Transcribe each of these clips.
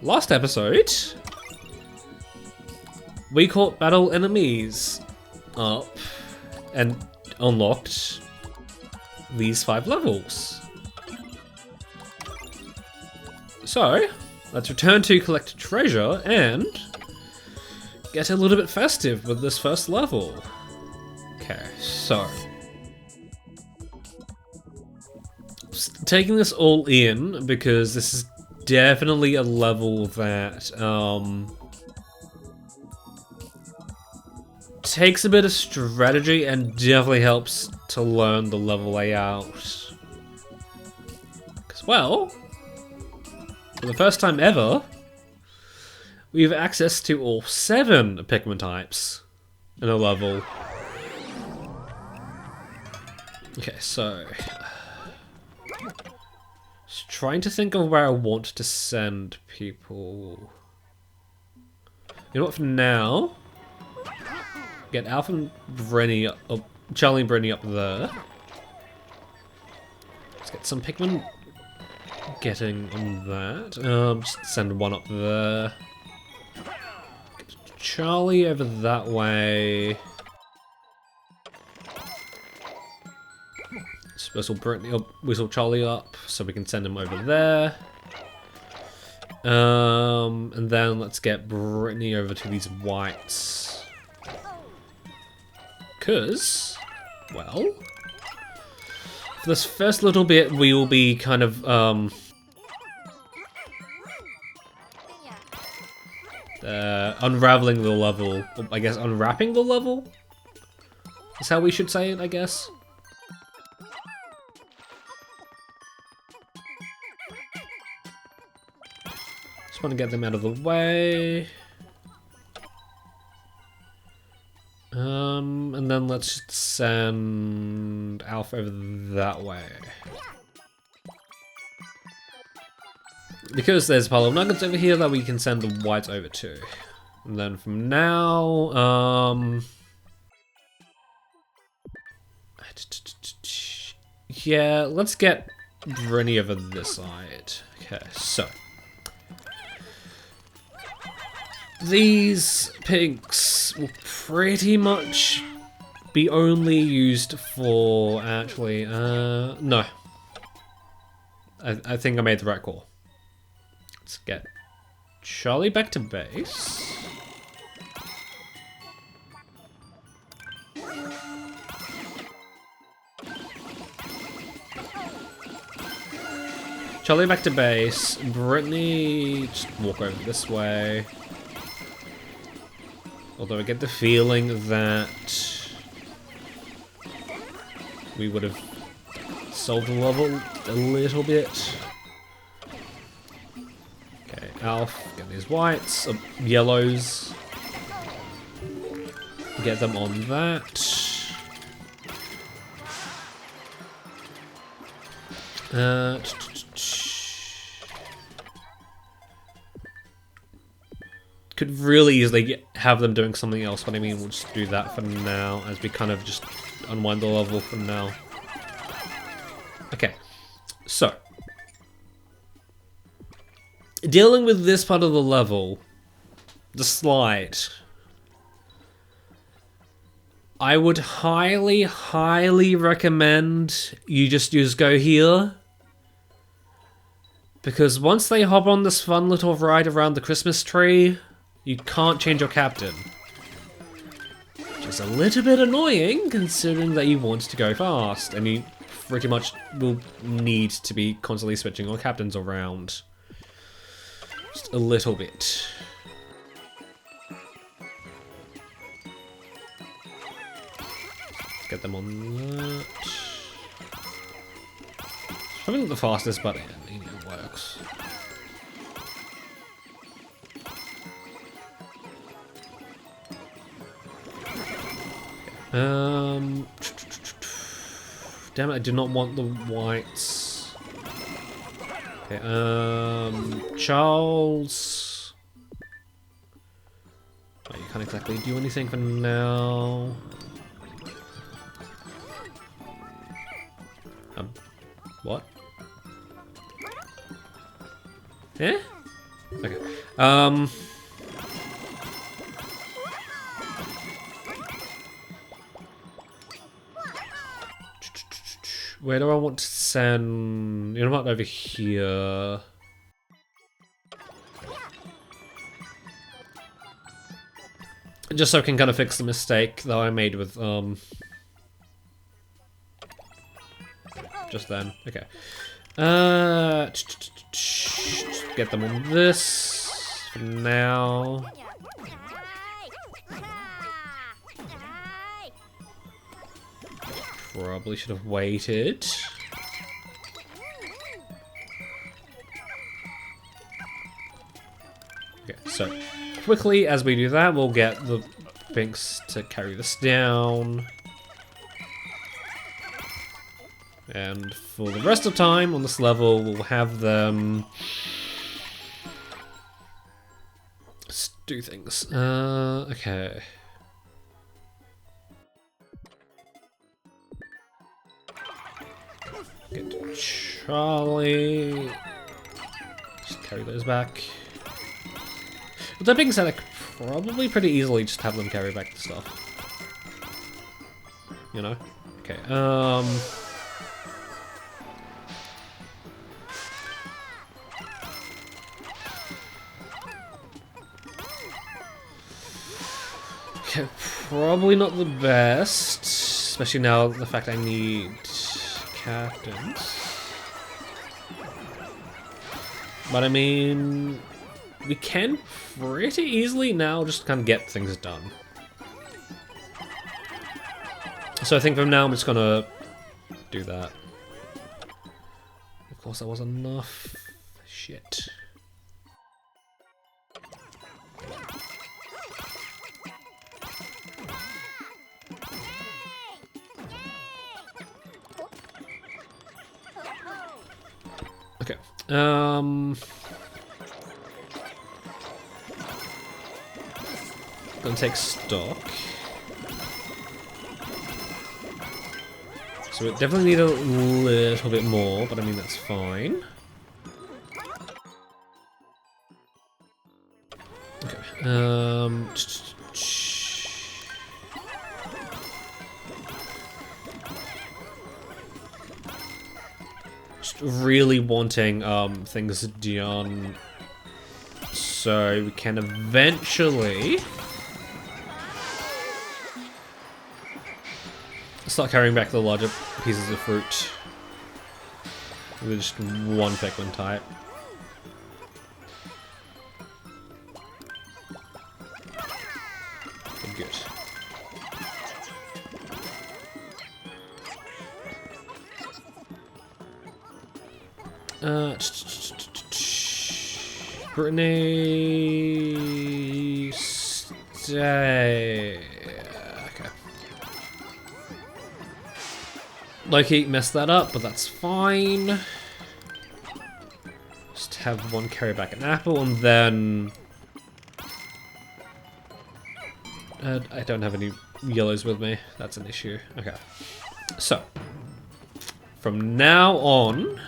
last episode, we caught battle enemies up and unlocked these 5 levels. So, let's return to collect treasure and get a little bit festive with this first level. Okay, so taking this all in because this is definitely a level that takes a bit of strategy and definitely helps to learn the level layout. Because, well, for the first time ever, we have access to all 7 Pikmin types in a level. Okay, so just trying to think of where I want to send people. You know what, for now, get Alpha and Brenny up, Charlie and Brenny up there. Let's get some Pikmin getting on that. Just send one up there. Get Charlie over that way. Whistle Charlie up so we can send him over there. And then let's get Brittany over to these whites. Because, well, for this first little bit we will be kind of unraveling the level. I guess unwrapping the level is how we should say it, I guess. Want to get them out of the way. And then let's just send Alpha over that way. Because there's a pile of nuggets over here that we can send the whites over to. And then from now, yeah, let's get Brenny over this side. Okay, so these pinks will pretty much be only used for, actually, no. I think I made the right call. Let's get Charlie back to base. Charlie back to base. Brittany, just walk over this way. Although I get the feeling that we would have solved the level a little bit. Okay, Alf, get these whites, yellows. Get them on that. Could really easily have them doing something else, but I mean, we'll just do that for now as we kind of just unwind the level for now. Okay, so dealing with this part of the level, the slide, I would highly, highly recommend you just go here. Because once they hop on this fun little ride around the Christmas tree, you can't change your captain. Which is a little bit annoying, considering that you want to go fast, and you pretty much will need to be constantly switching your captains around. Just a little bit. Let's get them on that. It's probably not the fastest, but it works. Damn it, I do not want the whites. Okay, Charles. Oh, you can't exactly do anything for now. What? Eh? Okay. Where do I want to send? You know what? Over here. Just so I can kind of fix the mistake that I made with just then. Okay. Get them on this for now. Probably should have waited. Okay, so quickly as we do that, we'll get the Binks to carry this down. And for the rest of time on this level, we'll have them do things. Okay. Get to Charlie. Just carry those back. With that being said, I could probably pretty easily just have them carry back the stuff. You know? Okay, okay, probably not the best. Especially now the fact I need captains. But I mean, we can pretty easily now just kind of get things done. So I think from now I'm just gonna do that. Of course that was enough. Shit. Okay. Gonna take stock. So we definitely need a little bit more, but I mean that's fine. Okay. Just really wanting things done so we can eventually start carrying back the larger pieces of fruit with just one Pikmin type. Good. Brittany, stay. Okay. Loki messed that up, but that's fine. Just have one carry back an apple, and then I don't have any yellows with me. That's an issue. Okay. So from now on,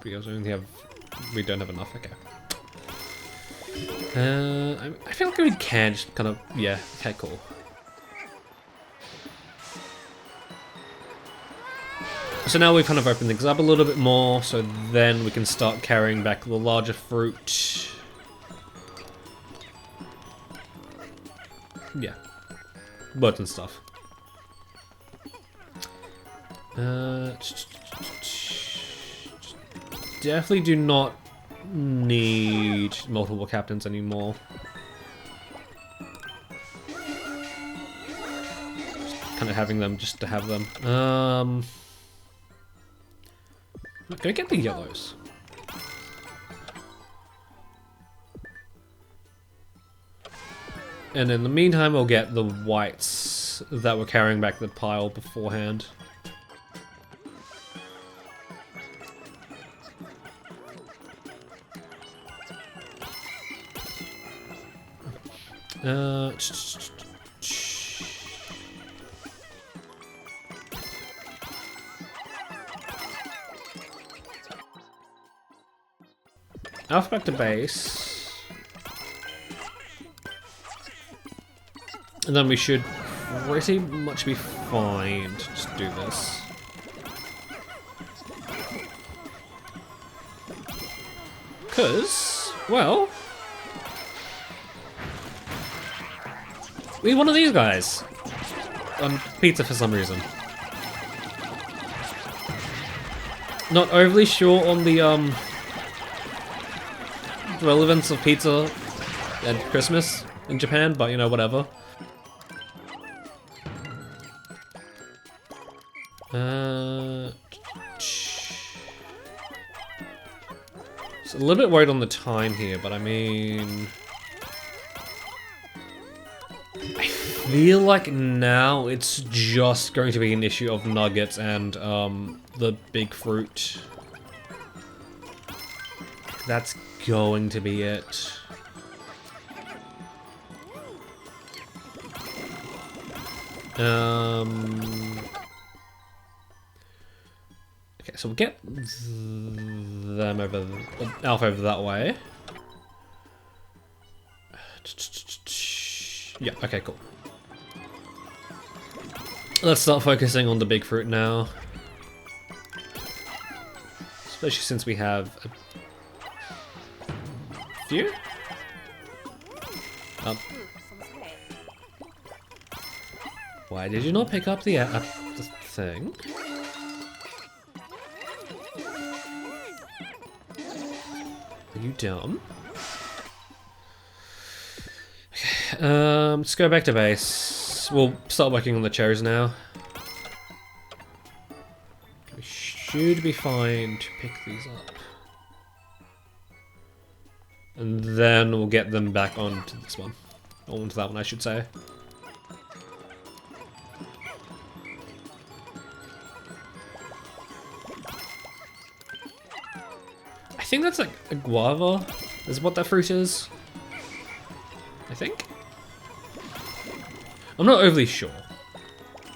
because we don't have enough. Okay. I feel like we can just kind of, yeah. Okay, cool. So now we've kind of opened things up a little bit more, so then we can start carrying back the larger fruit. Yeah. Birds and stuff. Definitely do not need multiple captains anymore. Just kind of having them just to have them. Can I get the yellows? And in the meantime, we'll get the whites that were carrying back the pile beforehand. Alpha back to base. And then we should pretty much be fine to just do this. Because, well, we need one of these guys on pizza for some reason. Not overly sure on the relevance of pizza and Christmas in Japan, but you know, whatever. A little bit worried on the time here, but I mean, I feel like now it's just going to be an issue of nuggets and the big fruit. That's going to be it. Okay, so we'll get them over, Alpha over that way. Yeah, okay, cool. Let's start focusing on the big fruit now. Especially since we have a few. Why did you not pick up the thing? Are you dumb? Okay, let's go back to base. We'll start working on the cherries now. We should be fine to pick these up. And then we'll get them back onto this one. Or onto that one, I should say. I think that's like a guava, is what that fruit is. I think. I'm not overly sure,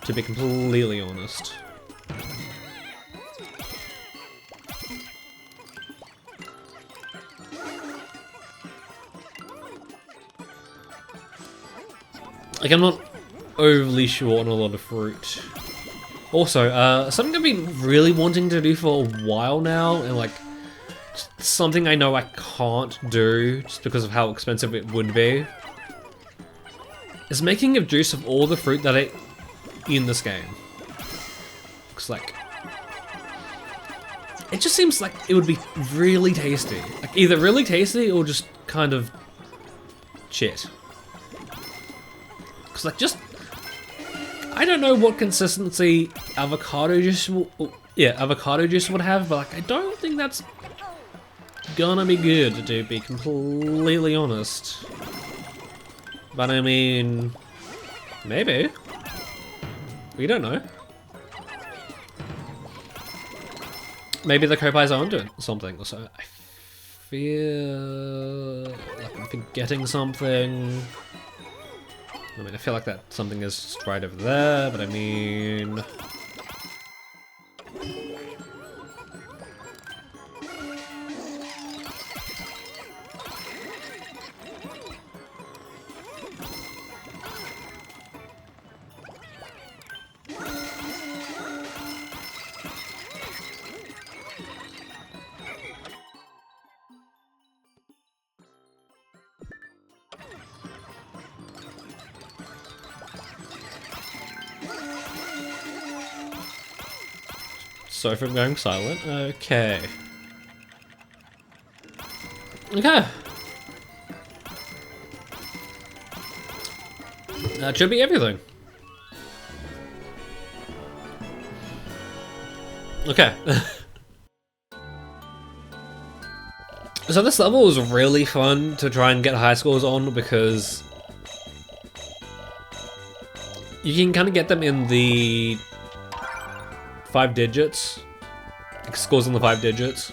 to be completely honest. Like, I'm not overly sure on a lot of fruit. Also, something I've been really wanting to do for a while now, and like, something I know I can't do just because of how expensive it would be, is making a juice of all the fruit that I in this game. Cause like, it just seems like it would be really tasty. Like either really tasty or just kind of shit. Cause like just, I don't know what consistency avocado juice avocado juice would have, but like I don't think that's gonna be good, to be completely honest. But I mean, maybe. We don't know. Maybe the Kopai's are onto something, so I feel like I'm forgetting something. I mean, I feel like that something is just right over there, but I mean... So from going silent, okay. Okay. That should be everything. Okay. So this level was really fun to try and get high scores on because you can kind of get them in the 5 digits, like scores in the 5 digits.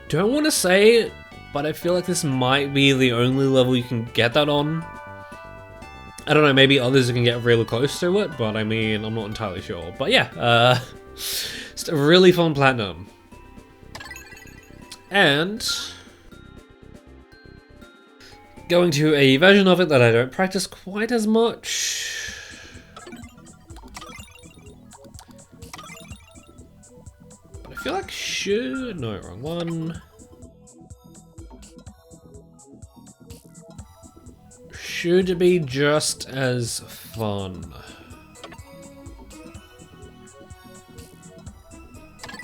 Don't want to say it, but I feel like this might be the only level you can get that on. I don't know, maybe others can get really close to it, but I mean, I'm not entirely sure. But yeah, just a really fun platinum. And going to a version of it that I don't practice quite as much. But I feel like should... No, wrong one. Should be just as fun.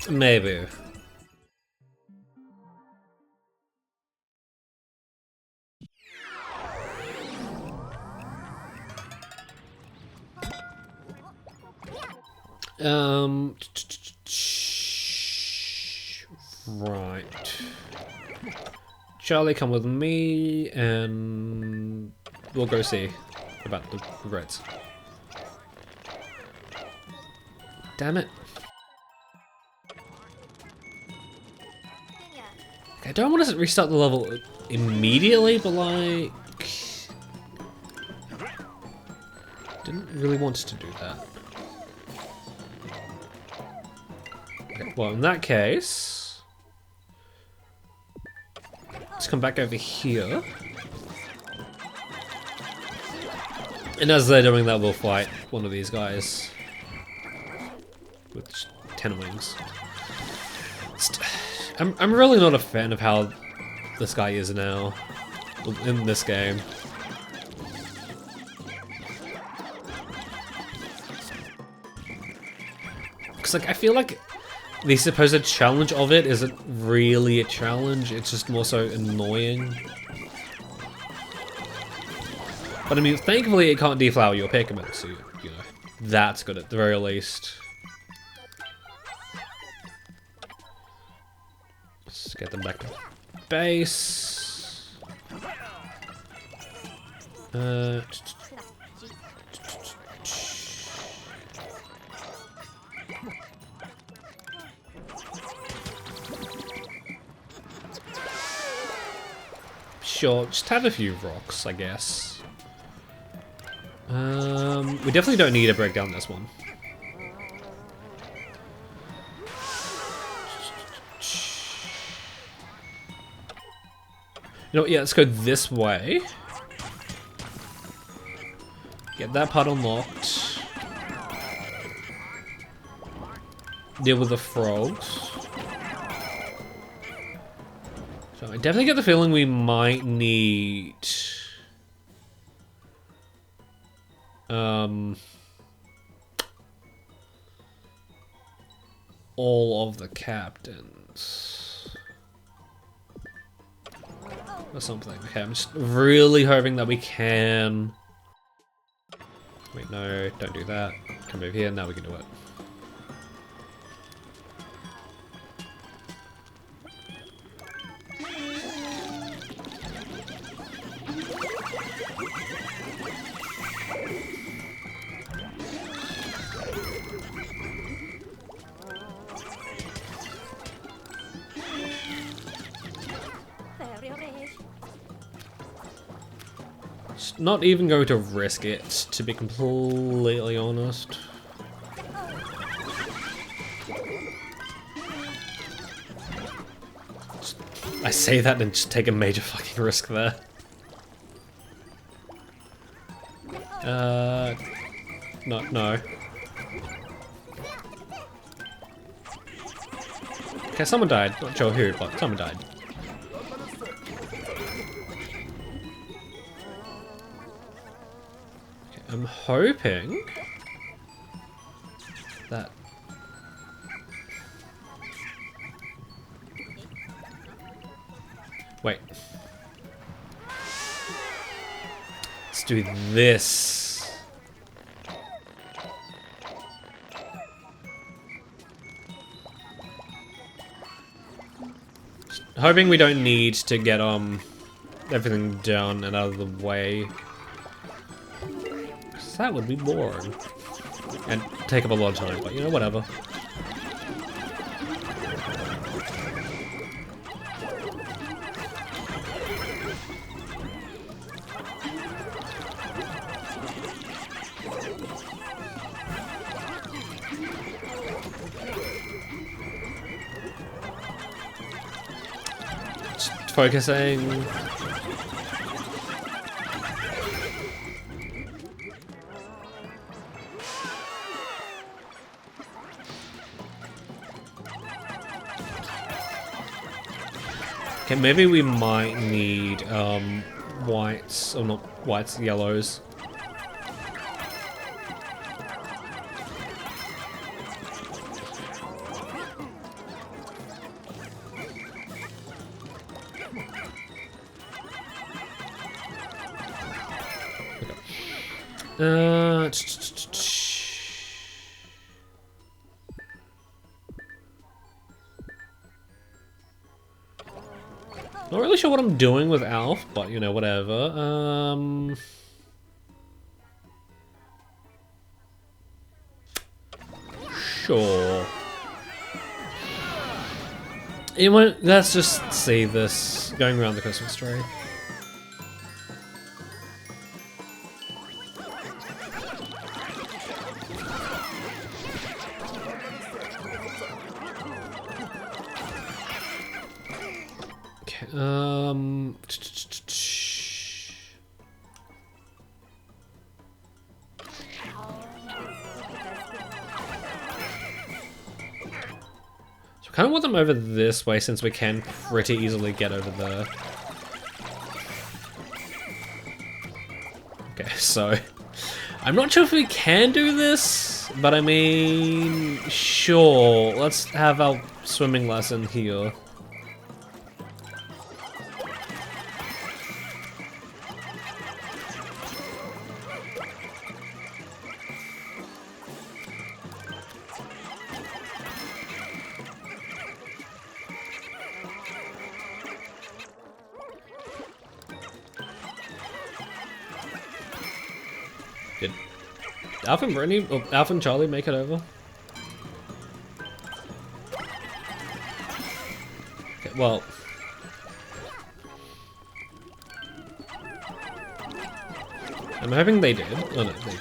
Maybe. Right. Charlie, come with me, and we'll go see about the Reds. Damn it. I don't want to restart the level immediately, but like... didn't really want to do that. Okay, well, in that case... let's come back over here. And as they're doing that, we'll fight one of these guys. With 10 wings. I'm really not a fan of how this guy is now in this game. Because like I feel like the supposed challenge of it isn't really a challenge, it's just more so annoying. But I mean, thankfully it can't deflower your Pikmin, so you know, that's good at the very least. Let's get them back to base. Sure, just have a few rocks, I guess. We definitely don't need to break down this one. You know what, yeah, let's go this way. Get that part unlocked. Deal with the frogs. So I definitely get the feeling we might need... all of the captains. Or something. Okay, I'm just really hoping that we can... wait, no, don't do that. Come over here, now we can do it. Not even going to risk it, to be completely honest. I say that and just take a major fucking risk there. No. Okay, someone died. Not sure who, but someone died. I'm hoping that wait. Let's do this. Just hoping we don't need to get everything done and out of the way. That would be boring. And take up a lot of time, but you know, whatever. Just focusing. Okay, maybe we might need whites, or not whites, yellows. Not really sure what I'm doing with Alf, but you know, whatever. Sure. Anyway, let's just see this going around the Christmas tree. So I kind of want them over this way since we can pretty easily get over there. Okay, so I'm not sure if we can do this, but I mean, sure, let's have our swimming lesson here. Did Alf and Brittany, or Alf and Charlie make it over? Okay, well. I'm hoping they did. Oh no, they did.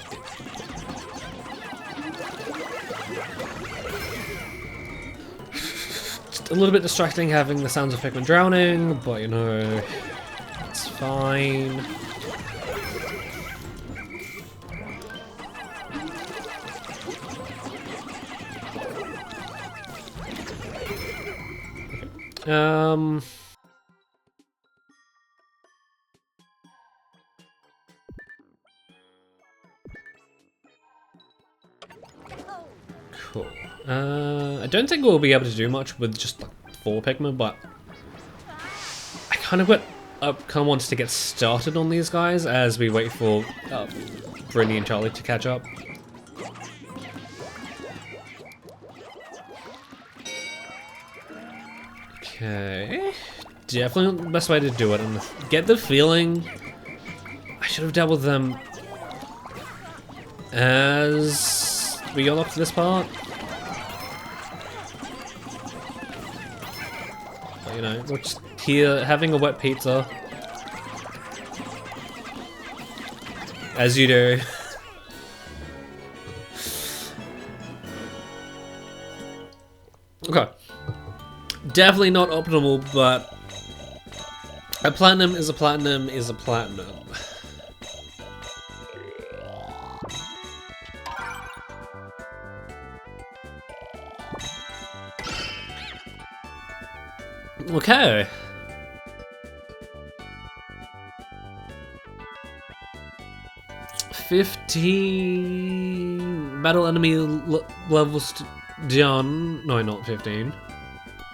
Just a little bit distracting having the sounds of Pikmin drowning, but you know, it's fine. Cool. I don't think we'll be able to do much with just like 4 Pikmin, but I kind of wanted to get started on these guys as we wait for Brittany and Charlie to catch up. Okay, definitely not the best way to do it, and get the feeling I should have dealt with them as we got up to this part. But, you know, we're just here having a wet pizza, as you do. Okay. Definitely not optimal, but a platinum is a platinum is a platinum. Okay. $15 battle enemy levels done. No, not 15.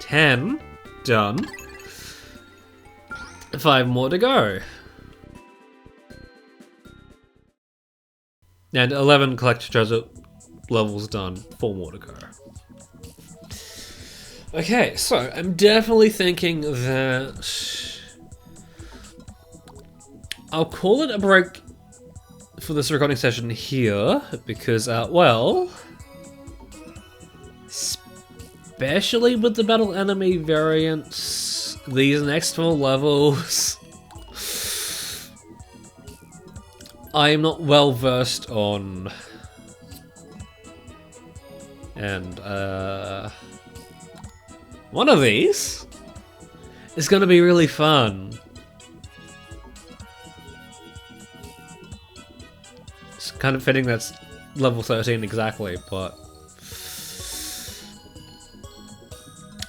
10 done. 5 more to go. And 11 collect treasure levels done. 4 more to go. Okay, so I'm definitely thinking that I'll call it a break for this recording session here because, well, especially with the battle enemy variants, these next 4 levels, I am not well versed on, and one of these is going to be really fun. It's kind of fitting that's level 13 exactly, but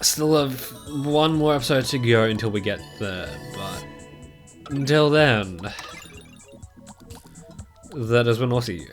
Still have one more episode to go until we get there, but until then, that has been I'll see you.